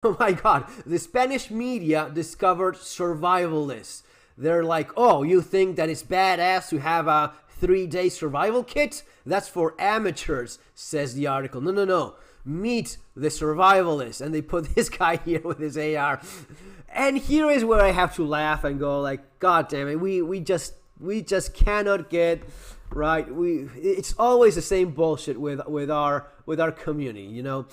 Oh my God, the Spanish media discovered survivalists. They're like, oh, you think that it's badass to have a 3-day survival kit? That's for amateurs, says the article. No, no, no. Meet the survivalists. And they put this guy here with his AR. And here is where I have to laugh and go like, God damn it, we just cannot get right. It's always the same bullshit with our community, you know.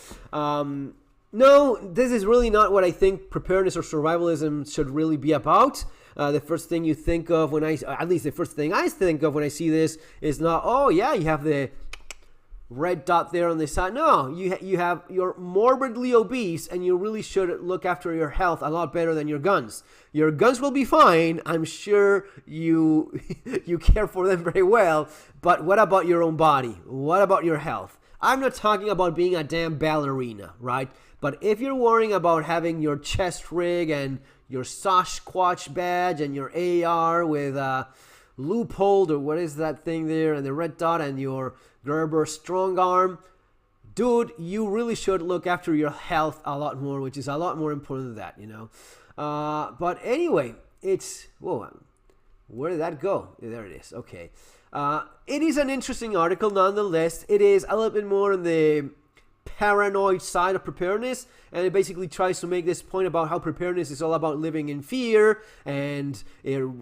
No, this is really not what I think preparedness or survivalism should really be about. The first thing you think of at least the first thing I think of when I see this is not, oh yeah, you have the red dot there on the side. No, you're morbidly obese and you really should look after your health a lot better than your guns. Your guns will be fine. I'm sure you care for them very well. But what about your own body? What about your health? I'm not talking about being a damn ballerina, right? But if you're worrying about having your chest rig and your Sasquatch badge and your AR with a loophole, or what is that thing there, and the red dot, and your Gerber strong arm, dude, you really should look after your health a lot more, which is a lot more important than that, you know. But anyway, whoa, where did that go? There it is. Okay. It is an interesting article nonetheless. It is a little bit more on the paranoid side of preparedness, and it basically tries to make this point about how preparedness is all about living in fear and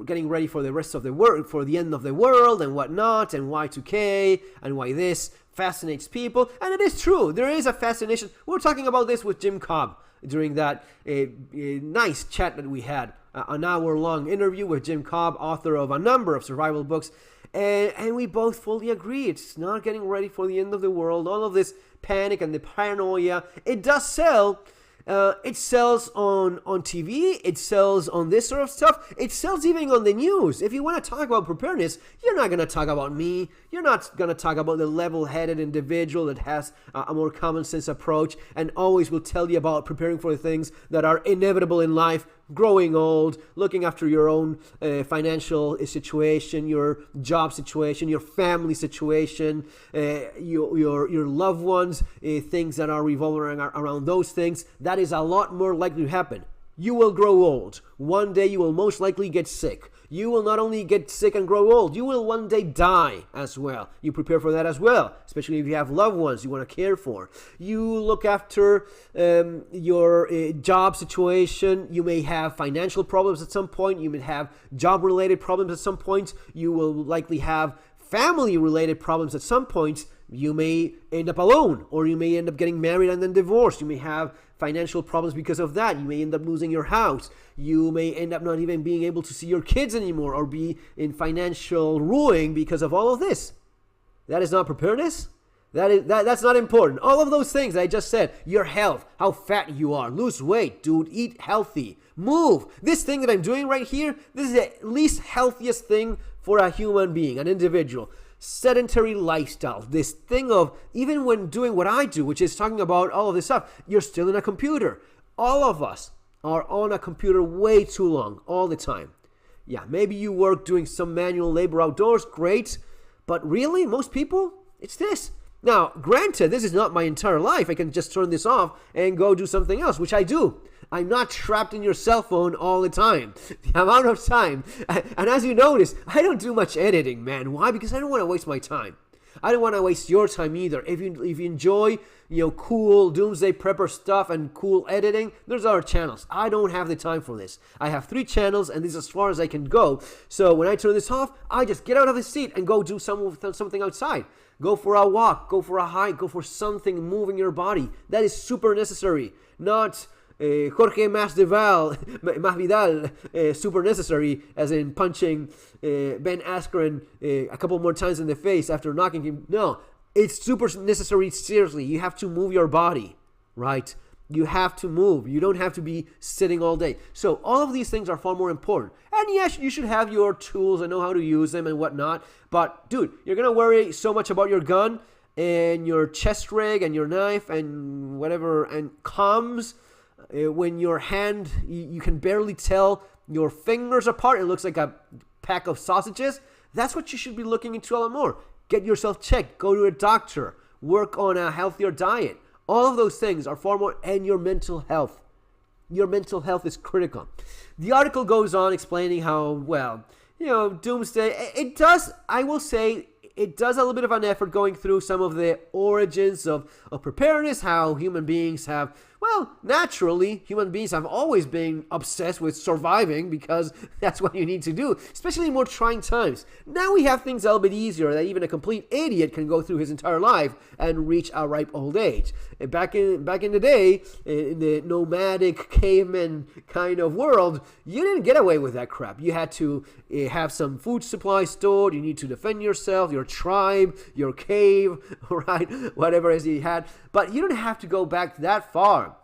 getting ready for the rest of the world, for the end of the world and whatnot, and Y2K and why this fascinates people. And it is true, there is a fascination. We were talking about this with Jim Cobb during that nice chat that we had, an hour-long interview with Jim Cobb, author of a number of survival books. And we both fully agree. It's not getting ready for the end of the world. All of this panic and the paranoia. It does sell. It sells on TV. It sells on this sort of stuff. It sells even on the news. If you want to talk about preparedness, you're not going to talk about me. You're not going to talk about the level-headed individual that has a more common sense approach and always will tell you about preparing for the things that are inevitable in life, growing old, looking after your own financial situation, your job situation, your family situation, your loved ones, things that are revolving around those things. That is a lot more likely to happen. You will grow old. One day you will most likely get sick. You will not only get sick and grow old, you will one day die as well. You prepare for that as well, especially if you have loved ones you want to care for. You look after your job situation. You may have financial problems at some point. You may have job-related problems at some point. You will likely have family-related problems at some point. You may end up alone, or you may end up getting married and then divorced. You may have financial problems because of that. You may end up losing your house. You may end up not even being able to see your kids anymore, or be in financial ruin because of all of this. That is not preparedness. That's not important. All of those things I just said. Your health, how fat you are, lose weight, dude, eat healthy, move. This thing that I'm doing right here, this is the least healthiest thing for a human being, an individual. Sedentary lifestyle, this thing of, even when doing what I do, which is talking about all of this stuff, you're still in a computer. All of us are on a computer way too long, all the time. Yeah, maybe you work doing some manual labor outdoors, great, but really, most people, it's this. Now, granted, this is not my entire life. I can just turn this off and go do something else, which I do. I'm not trapped in your cell phone all the time. The amount of time, and as you notice, I don't do much editing, man. Why? Because I don't want to waste my time. I don't want to waste your time either. If you enjoy, cool doomsday prepper stuff and cool editing, there's other channels. I don't have the time for this. I have 3 channels, and this is as far as I can go. So when I turn this off, I just get out of the seat and go do something outside. Go for a walk, go for a hike, go for something moving your body. That is super necessary. Not Jorge Masvidal, super necessary, as in punching Ben Askren a couple more times in the face after knocking him. No, it's super necessary, seriously. You have to move your body, right? You have to move. You don't have to be sitting all day. So all of these things are far more important. And yes, you should have your tools and know how to use them and whatnot. But dude, you're going to worry so much about your gun and your chest rig and your knife and whatever and comms. When your hand, you can barely tell your fingers apart. It looks like a pack of sausages. That's what you should be looking into a lot more. Get yourself checked. Go to a doctor. Work on a healthier diet. All of those things are far more, and your mental health. Your mental health is critical. The article goes on explaining how, well, doomsday, it does, I will say, it does a little bit of an effort going through some of the origins of preparedness, how human beings have, well, naturally, human beings have always been obsessed with surviving because that's what you need to do, especially in more trying times. Now we have things a little bit easier that even a complete idiot can go through his entire life and reach a ripe old age. And back in the day, in the nomadic caveman kind of world, you didn't get away with that crap. You had to have some food supply stored. You need to defend yourself, your tribe, your cave, right? Whatever it is you had. But you don't have to go back that far.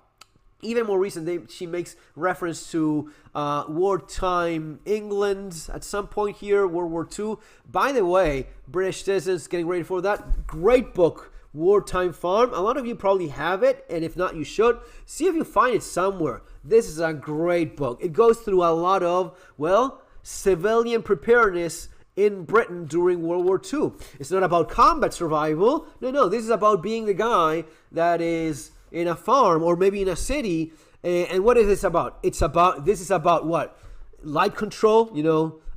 Even more recent, she makes reference to wartime England at some point here, World War II. By the way, British citizens getting ready for that. Great book, Wartime Farm. A lot of you probably have it, and if not, you should. See if you find it somewhere. This is a great book. It goes through a lot of, well, civilian preparedness in Britain during World War II. It's not about combat survival. No, this is about being the guy that is in a farm or maybe in a city. And what is this about? This is about what? Light control,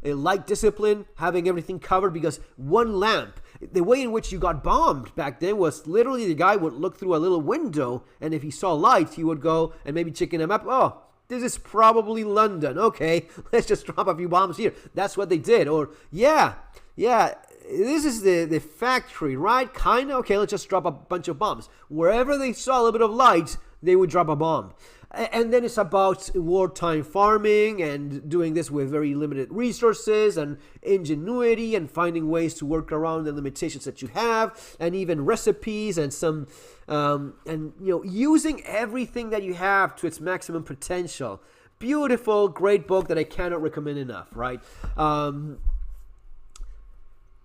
light discipline, having everything covered, because one lamp, the way in which you got bombed back then was literally the guy would look through a little window, and if he saw light, he would go and maybe check in a map. Oh, this is probably London. Okay, let's just drop a few bombs here. That's what they did. Or, yeah, this is the factory, right? Kind of. Okay, let's just drop a bunch of bombs. Wherever they saw a little bit of light, they would drop a bomb. And then it's about wartime farming and doing this with very limited resources and ingenuity and finding ways to work around the limitations that you have, and even recipes and some using everything that you have to its maximum potential. Beautiful, great book that I cannot recommend enough, right?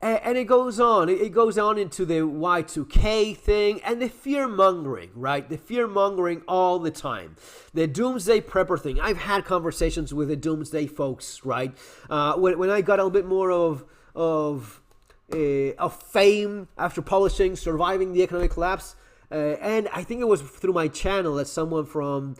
And it goes on. It goes on into the Y2K thing and the fear-mongering, right? The fear-mongering all the time. The doomsday prepper thing. I've had conversations with the doomsday folks, right? When I got a little bit more of fame after publishing Surviving the Economic Collapse, and I think it was through my channel that someone from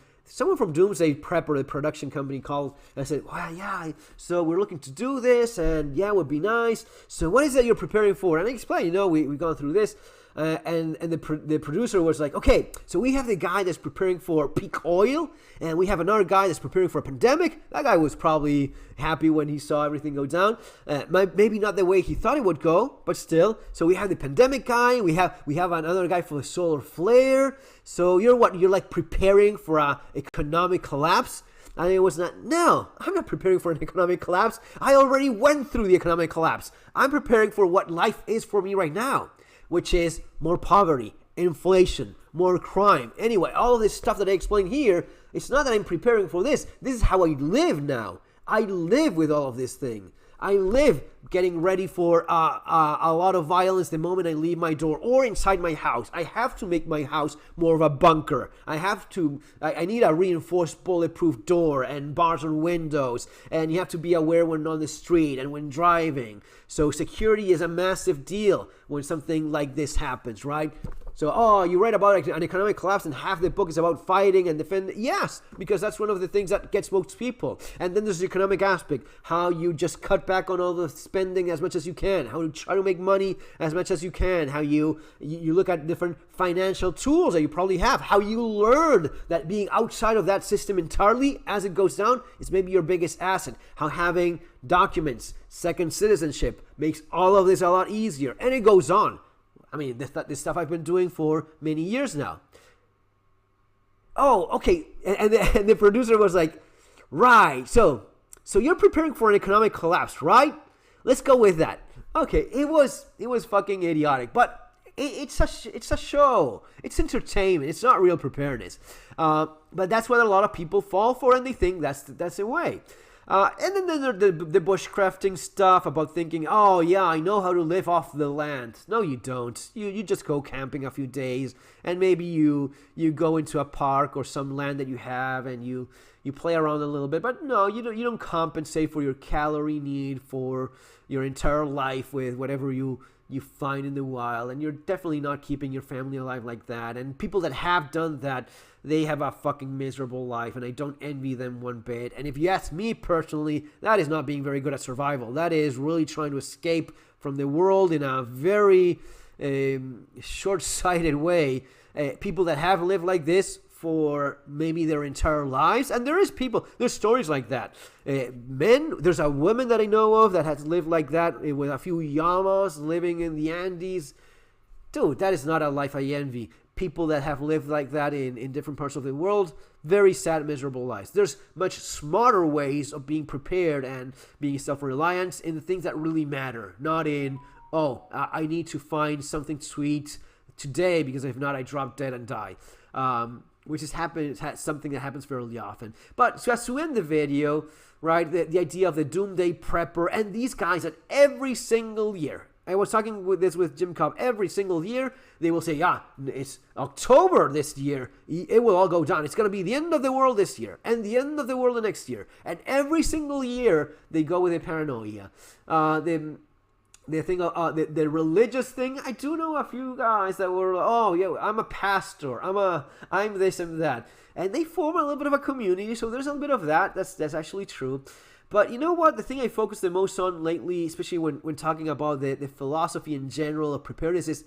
Doomsday Prepper, the production company, called and said, well, yeah, so we're looking to do this, and yeah, it would be nice. So what is that you're preparing for? And I explained, we've gone through this. And the producer was like, okay, so we have the guy that's preparing for peak oil, and we have another guy that's preparing for a pandemic. That guy was probably happy when he saw everything go down. Maybe not the way he thought it would go, but still. So we have the pandemic guy. We have another guy for the solar flare. So you're like preparing for a economic collapse. And it was not, no, I'm not preparing for an economic collapse. I already went through the economic collapse. I'm preparing for what life is for me right now, which is more poverty, inflation, more crime. Anyway, all of this stuff that I explained here, it's not that I'm preparing for this. This is how I live now. I live with all of this thing. I live getting ready for a lot of violence the moment I leave my door or inside my house. I have to make my house more of a bunker. I need a reinforced bulletproof door and bars on windows. And you have to be aware when on the street and when driving. So security is a massive deal when something like this happens, right? So, you write about an economic collapse and half the book is about fighting and defending. Yes, because that's one of the things that gets most people. And then there's the economic aspect, how you just cut back on all the spending as much as you can, how you try to make money as much as you can, how you look at different financial tools that you probably have, how you learn that being outside of that system entirely as it goes down is maybe your biggest asset, how having documents, second citizenship makes all of this a lot easier, and it goes on. I mean, this stuff I've been doing for many years now. Oh, okay. And the producer was like, right. So you're preparing for an economic collapse, right? Let's go with that. Okay. It was fucking idiotic, but it's a show. It's entertainment. It's not real preparedness. But that's what a lot of people fall for, and they think that's the way. And then there's the bushcrafting stuff about thinking, oh yeah, I know how to live off the land. No, you don't. You just go camping a few days, and maybe you go into a park or some land that you have, and you play around a little bit. But no, you don't compensate for your calorie need for your entire life with whatever you you find in the wild, and you're definitely not keeping your family alive like that. And people that have done that, they have a fucking miserable life, and I don't envy them one bit. And if you ask me personally, that is not being very good at survival. That is really trying to escape from the world in a very short-sighted way. People that have lived like this for maybe their entire lives, and there's stories like that. There's a woman that I know of that has lived like that with a few llamas living in the Andes. Dude, that is not a life I envy. People that have lived like that in different parts of the world, very sad, miserable lives. There's much smarter ways of being prepared and being self-reliant in the things that really matter, not in, I need to find something sweet today because if not, I drop dead and die. Which is something that happens fairly often. But so as to end the video, right, the idea of the doomsday prepper, and these guys that every single year, I was talking with Jim Cobb, every single year, they will say, it's October this year, it will all go down. It's going to be the end of the world this year, and the end of the world the next year. And every single year, they go with a paranoia. The thing, the religious thing, I do know a few guys that were, I'm a pastor, I'm this and that, and they form a little bit of a community. So there's a little bit of that. That's actually true. But you know what? The thing I focus the most on lately, especially when talking about the philosophy in general of preparedness, is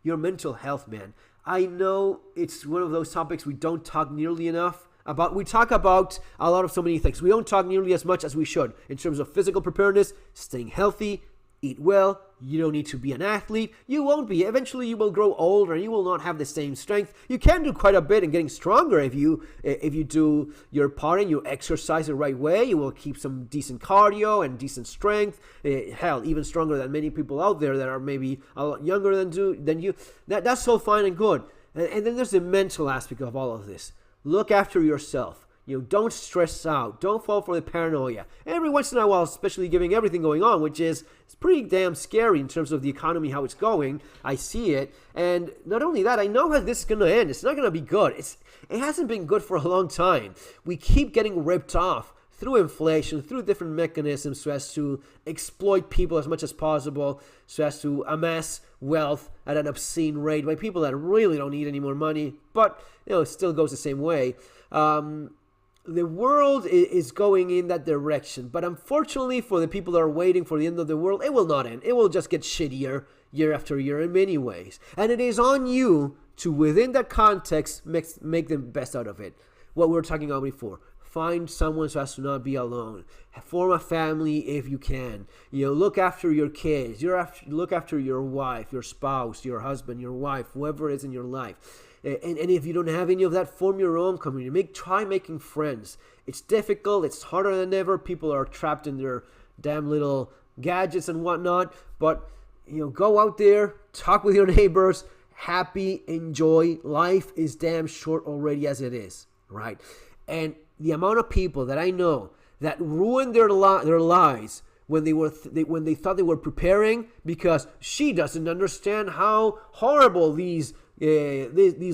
your mental health, man. I know it's one of those topics we don't talk nearly enough about. We talk about a lot of so many things. We don't talk nearly as much as we should in terms of physical preparedness, staying healthy, eat well. You don't need to be an athlete. You won't be. Eventually, you will grow older and you will not have the same strength. You can do quite a bit in getting stronger if you do your part and you exercise the right way. You will keep some decent cardio and decent strength. Hell, even stronger than many people out there that are maybe a lot younger than you. That's all fine and good. And then there's the mental aspect of all of this. Look after yourself. Don't stress out. Don't fall for the paranoia. Every once in a while, especially given everything going on, which is it's pretty damn scary in terms of the economy, how it's going. I see it. And not only that, I know how this is going to end. It's not going to be good. It hasn't been good for a long time. We keep getting ripped off through inflation, through different mechanisms so as to exploit people as much as possible, so as to amass wealth at an obscene rate by people that really don't need any more money. But, it still goes the same way. The world is going in that direction, but unfortunately for the people that are waiting for the end of the world, it will not end. It will just get shittier year after year in many ways. And it is on you to, within that context, make the best out of it. What we were talking about before. Find someone so as to not be alone. Form a family if you can. Look after your kids. Look after your wife, your spouse, your husband, your wife, whoever is in your life. And if you don't have any of that, form your own community. Try making friends. It's difficult. It's harder than ever. People are trapped in their damn little gadgets and whatnot. But, go out there, talk with your neighbors. Happy, enjoy. Life is damn short already as it is, right? And the amount of people that I know that ruined their lives when they thought they were preparing because she doesn't understand how horrible these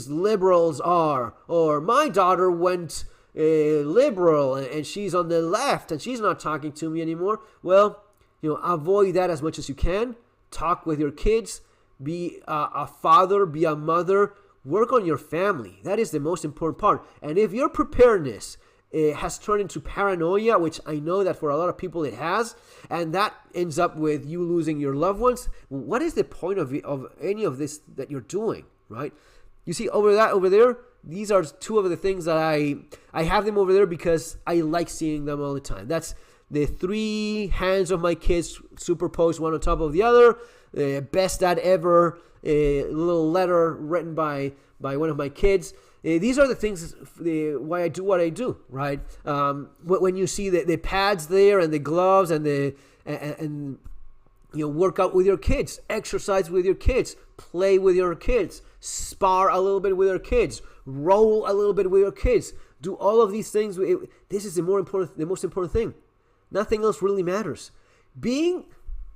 liberals are, or my daughter went liberal and she's on the left and she's not talking to me anymore. Well, avoid that as much as you can. Talk with your kids. Be a father, be a mother. Work on your family. That is the most important part. And if your preparedness has turned into paranoia, which I know that for a lot of people it has, and that ends up with you losing your loved ones, what is the point of any of this that you're doing, right? You see over there, these are two of the things that I have them over there because I like seeing them all the time. That's the three hands of my kids superposed one on top of the other. Best dad ever. A little letter written by one of my kids. These are the things why I do what I do, right? When you see the pads there and the gloves and work out with your kids, exercise with your kids, play with your kids, spar a little bit with your kids, roll a little bit with your kids, do all of these things. This is the most important thing. Nothing else really matters. Being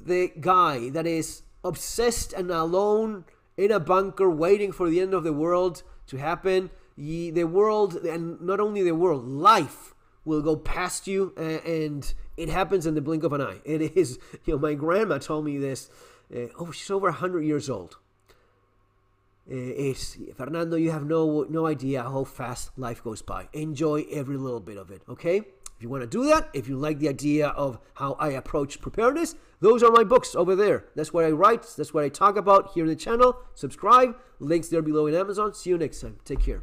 the guy that is obsessed and alone in a bunker waiting for the end of the world to happen, the world, and not only the world, life will go past you, and it happens in the blink of an eye. It is, my grandma told me this she's over 100 years old. Fernando, you have no idea how fast life goes by. Enjoy every little bit of it, okay? If you want to do that, if you like the idea of how I approach preparedness, those are my books over there. That's what I write. That's what I talk about here in the channel. Subscribe. Links there below in Amazon. See you next time. Take care.